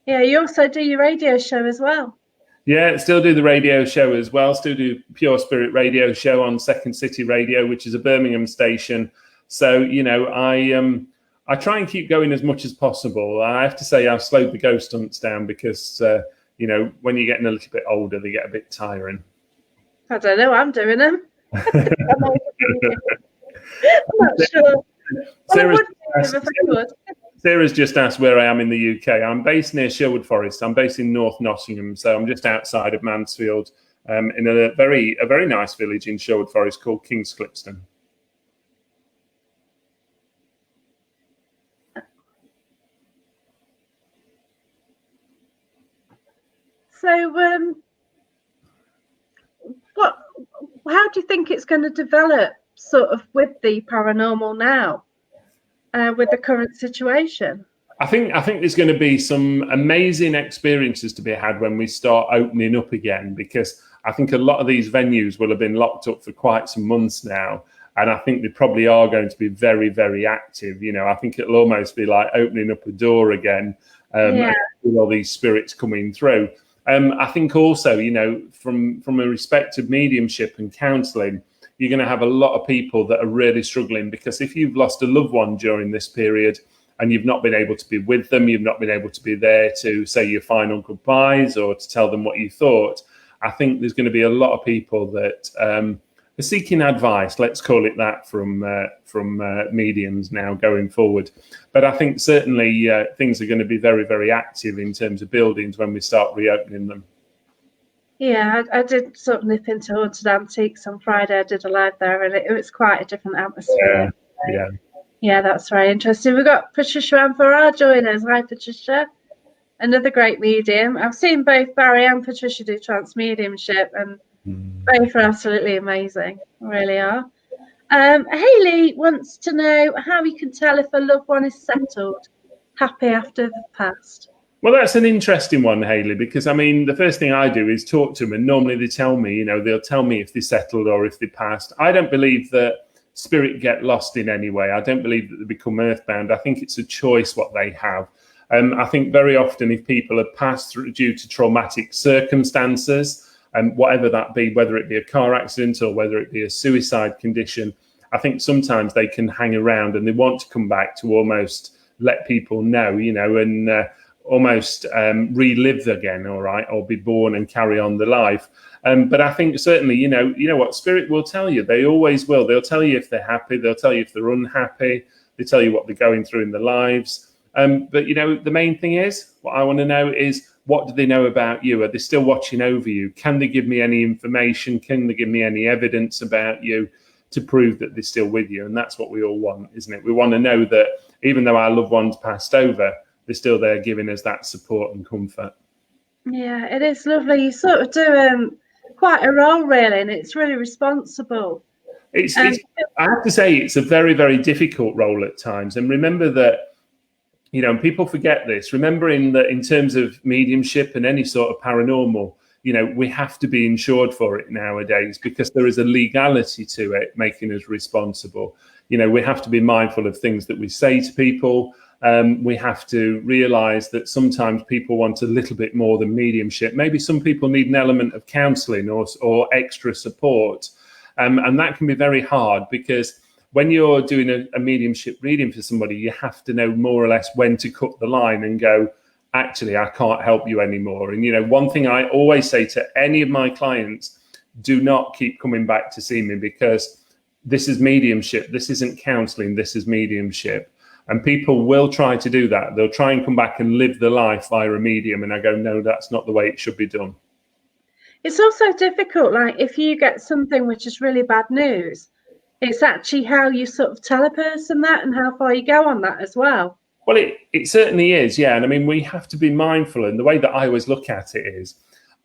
Yeah, you also do your radio show as well. Yeah, still do the radio show as well. Still do Pure Spirit radio show on Second City Radio, which is a Birmingham station. So, I try and keep going as much as possible. I have to say I've slowed the ghost hunts down because, when you're getting a little bit older, they get a bit tiring. I don't know. I'm doing them. I'm not sure. Sarah's just asked where I am in the UK. I'm based near Sherwood Forest. I'm based in North Nottingham, so I'm just outside of Mansfield, in a very nice village in Sherwood Forest called King's Clipston. So, how do you think it's going to develop, sort of, with the paranormal now, with the current situation? I think there's going to be some amazing experiences to be had when we start opening up again, because I think a lot of these venues will have been locked up for quite some months now, and I think they probably are going to be very, very active. I think it'll almost be like opening up a door again, with all these spirits coming through. I think also, from a respect of mediumship and counselling, you're going to have a lot of people that are really struggling, because if you've lost a loved one during this period and you've not been able to be with them, you've not been able to be there to say your final goodbyes or to tell them what you thought, I think there's going to be a lot of people that are seeking advice, let's call it that, from mediums now going forward. But I think certainly things are going to be very, very active in terms of buildings when we start reopening them. Yeah, I did sort of nip into Haunted Antiques on Friday. I did a live there, and it was quite a different atmosphere. Yeah, that's very interesting. We've got Patricia Amphara joining us. Hi, Patricia. Another great medium. I've seen both Barrie and Patricia do trance mediumship, and both are absolutely amazing. Really are. Hayley wants to know how you can tell if a loved one is settled, happy after the past. Well, that's an interesting one, Hayley, because, the first thing I do is talk to them, and normally they tell me, they'll tell me if they settled or if they passed. I don't believe that spirit get lost in any way. I don't believe that they become earthbound. I think it's a choice what they have. I think very often if people have passed through due to traumatic circumstances, whatever that be, whether it be a car accident or whether it be a suicide condition, I think sometimes they can hang around and they want to come back to almost let people know, and almost relive again, all right, or be born and carry on the life. But I think certainly, you know what, spirit will tell you. They always will. They'll tell you if they're happy. They'll tell you if they're unhappy. They tell you what they're going through in their lives. But, the main thing is, what I want to know is, what do they know about you? Are they still watching over you? Can they give me any information? Can they give me any evidence about you to prove that they're still with you? And that's what we all want, isn't it? We want to know that even though our loved ones passed over, they're still there giving us that support and comfort. Yeah, it is lovely. You sort of do quite a role, really, and it's really responsible. I have to say, it's a very, very difficult role at times. And remember that, people forget this, remembering that in terms of mediumship and any sort of paranormal, we have to be insured for it nowadays, because there is a legality to it making us responsible. We have to be mindful of things that we say to people. We have to realize that sometimes people want a little bit more than mediumship. Maybe some people need an element of counseling or extra support. And that can be very hard, because when you're doing a mediumship reading for somebody, you have to know more or less when to cut the line and go, actually, I can't help you anymore. And, one thing I always say to any of my clients, do not keep coming back to see me, because this is mediumship. This isn't counseling. This is mediumship. And people will try to do that. They'll try and come back and live the life via a medium. And I go, no, that's not the way it should be done. It's also difficult, like if you get something which is really bad news, it's actually how you sort of tell a person that and how far you go on that as well. Well, it certainly is, yeah. And I mean, we have to be mindful. And the way that I always look at it is,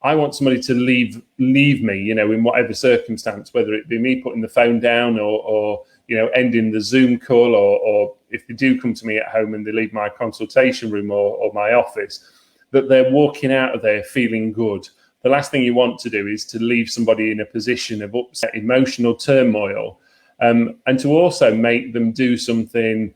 I want somebody to leave me, you know, in whatever circumstance, whether it be me putting the phone down or you know, ending the Zoom call, or if they do come to me at home and they leave my consultation room or my office, that they're walking out of there feeling good. The last thing you want to do is to leave somebody in a position of upset, emotional turmoil, and to also make them do something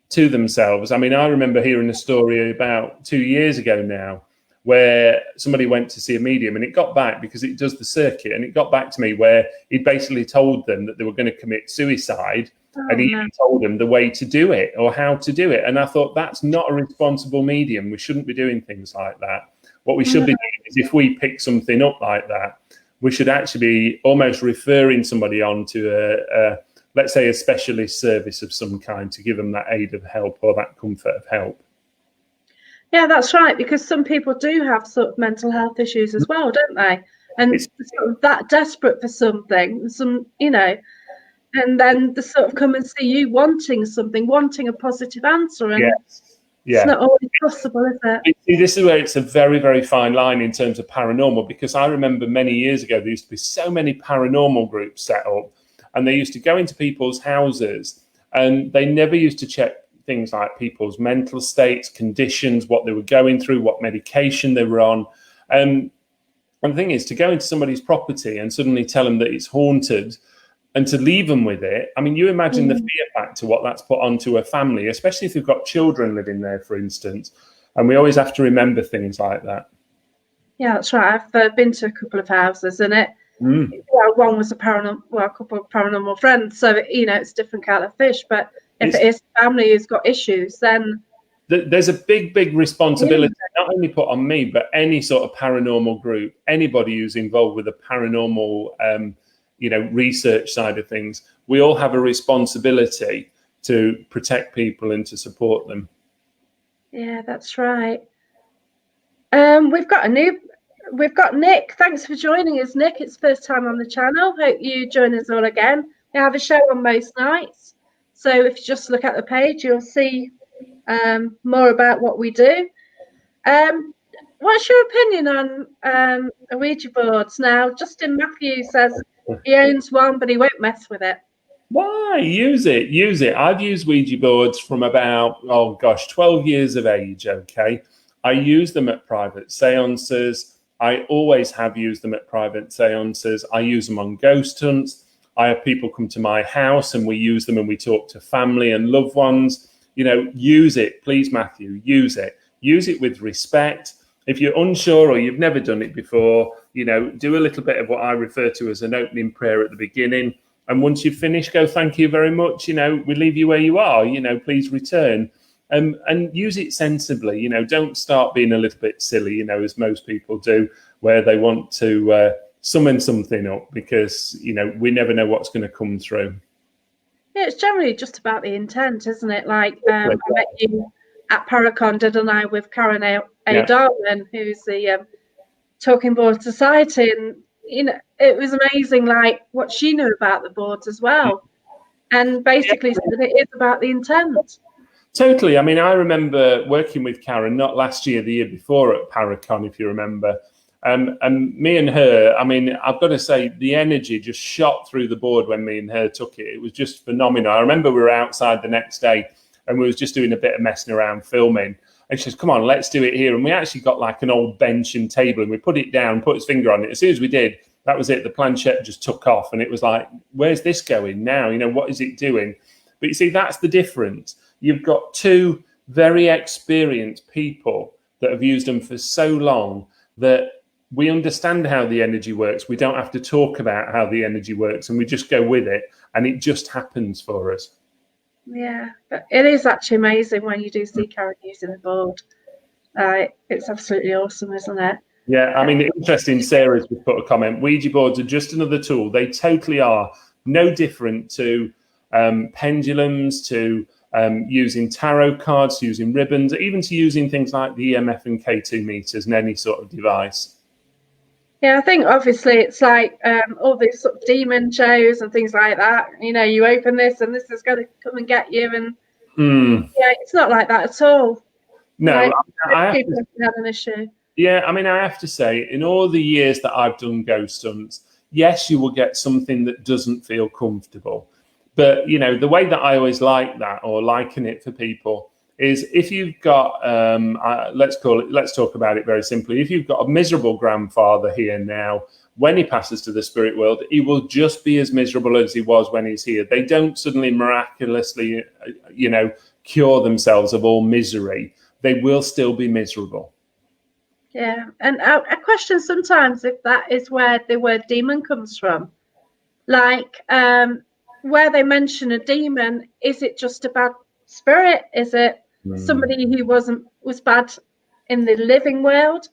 to themselves. I mean, I remember hearing a story about 2 years ago now, where somebody went to see a medium, and it got back, because it does the circuit, and it got back to me where he basically told them that they were going to commit suicide, and he even told them the way to do it or how to do it. And I thought, that's not a responsible medium. We shouldn't be doing things like that. What we should be doing is, if we pick something up like that, we should actually be almost referring somebody on to let's say a specialist service of some kind, to give them that aid of help or that comfort of help. Yeah, that's right, because some people do have sort of mental health issues as well, don't they? And it's sort of that desperate for something, you know, and then they sort of come and see you wanting something, wanting a positive answer, and it's not always possible, is it? See, this is where it's a very, very fine line in terms of paranormal, because I remember many years ago there used to be so many paranormal groups set up, and they used to go into people's houses, and they never used to check things like people's mental states, conditions, what they were going through, what medication they were on. And the thing is, to go into somebody's property and suddenly tell them that it's haunted and to leave them with it, I mean, you imagine the fear factor, what that's put onto a family, especially if they've got children living there, for instance. And we always have to remember things like that. Yeah, that's right. I've been to a couple of houses, and well, one was a couple of paranormal friends, so you know, it's a different kettle of fish. But if it is family who's got issues, then there's a big responsibility, not only put on me, but any sort of paranormal group, anybody who's involved with the paranormal, you know, research side of things. We all have a responsibility to protect people and to support them. Yeah, that's right. We've got Nick. Thanks for joining us, Nick. It's first time on the channel. Hope you join us all again. We have a show on most nights, so if you just look at the page, you'll see more about what we do. What's your opinion on Ouija boards? Now, Justin Matthews says he owns one, but he won't mess with it. Why? Use it. I've used Ouija boards from about, 12 years of age, okay? I use them at private seances. I always have used them at private seances. I use them on ghost hunts. I have people come to my house and we use them and we talk to family and loved ones. You know, use it, please, Matthew, use it. Use it with respect. If you're unsure or you've never done it before, you know, do a little bit of what I refer to as an opening prayer at the beginning. And once you've finished, go, thank you very much. You know, we leave you where you are, you know, please return. And use it sensibly, you know, don't start being a little bit silly, you know, as most people do, where they want to summon something up, because, you know, we never know what's going to come through. Yeah, it's generally just about the intent, isn't it? Like I met you at Paracon, didn't I, with Karen A. Darwin, who's the Talking Board Society, and you know, it was amazing, like what she knew about the boards as well, and basically said it is about the intent. Totally. I mean, I remember working with Karen, not last year, the year before at Paracon, if you remember. And me and her, I mean, I've got to say, the energy just shot through the board when me and her took it. It was just phenomenal. I remember we were outside the next day and we was just doing a bit of messing around filming. And she says, come on, let's do it here. And we actually got like an old bench and table and we put it down, put his finger on it. As soon as we did, that was it. The planchette just took off and it was like, where's this going now? You know, what is it doing? But you see, that's the difference. You've got two very experienced people that have used them for so long that we understand how the energy works. We don't have to talk about how the energy works and we just go with it and it just happens for us. Yeah, but it is actually amazing when you do see Karen using the board. It's absolutely awesome, isn't it? Yeah, I mean, interesting, Sarah's just put a comment. Ouija boards are just another tool. They totally are. No different to pendulums, to using tarot cards, using ribbons, even to using things like the EMF and K2 meters and any sort of device. Yeah, I think obviously it's like all these sort of demon shows and things like that. You know, you open this and this is going to come and get you, and yeah, it's not like that at all. No, like, people have an issue. Yeah, I mean, I have to say, in all the years that I've done ghost hunts, yes, you will get something that doesn't feel comfortable. But, you know, the way that I always like that or liken it for people is if you've got, let's talk about it very simply. If you've got a miserable grandfather here now, when he passes to the spirit world, he will just be as miserable as he was when he's here. They don't suddenly miraculously, you know, cure themselves of all misery. They will still be miserable. Yeah, and I question sometimes if that is where the word demon comes from. Like, where they mention a demon, is it just a bad spirit? Is it somebody who was bad in the living world?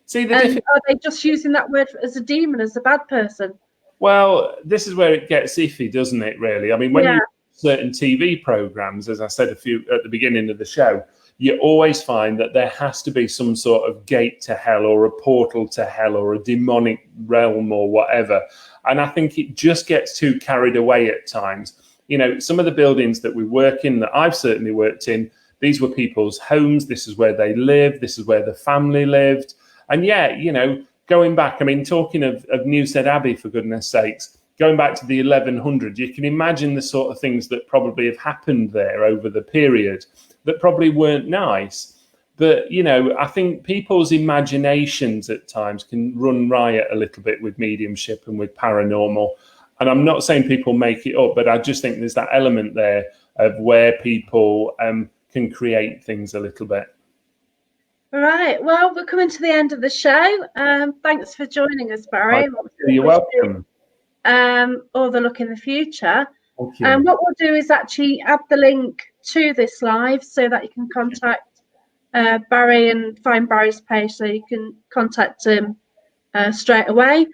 See, are they just using that word as a demon, as a bad person? Well, this is where it gets iffy, doesn't it, really? I mean, when you certain TV programs, as I said at the beginning of the show, you always find that there has to be some sort of gate to hell or a portal to hell or a demonic realm or whatever. And I think it just gets too carried away at times. You know, some of the buildings that we work in, that I've certainly worked in, these were people's homes. This is where they lived. This is where the family lived. And yeah, you know, going back, I mean, talking of Newstead Abbey, for goodness sakes, going back to the 1100s, you can imagine the sort of things that probably have happened there over the period that probably weren't nice. But, you know, I think people's imaginations at times can run riot a little bit with mediumship and with paranormal. And I'm not saying people make it up, but I just think there's that element there of where people can create things a little bit. All right. Well, we're coming to the end of the show. Thanks for joining us, Barrie. You're welcome. Or the look in the future. Thank you. And what we'll do is actually add the link to this live so that you can contact Barrie and find Barrie's page so you can contact him straight away.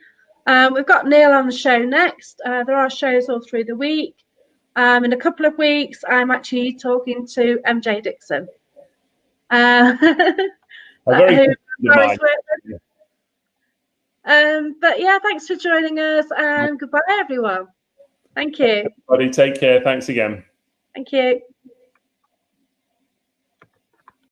We've got Neil on the show next. There are shows all through the week. In a couple of weeks, I'm actually talking to MJ Dixon. But yeah, thanks for joining us, and goodbye, everyone. Thank you. Everybody, take care. Thanks again. Thank you.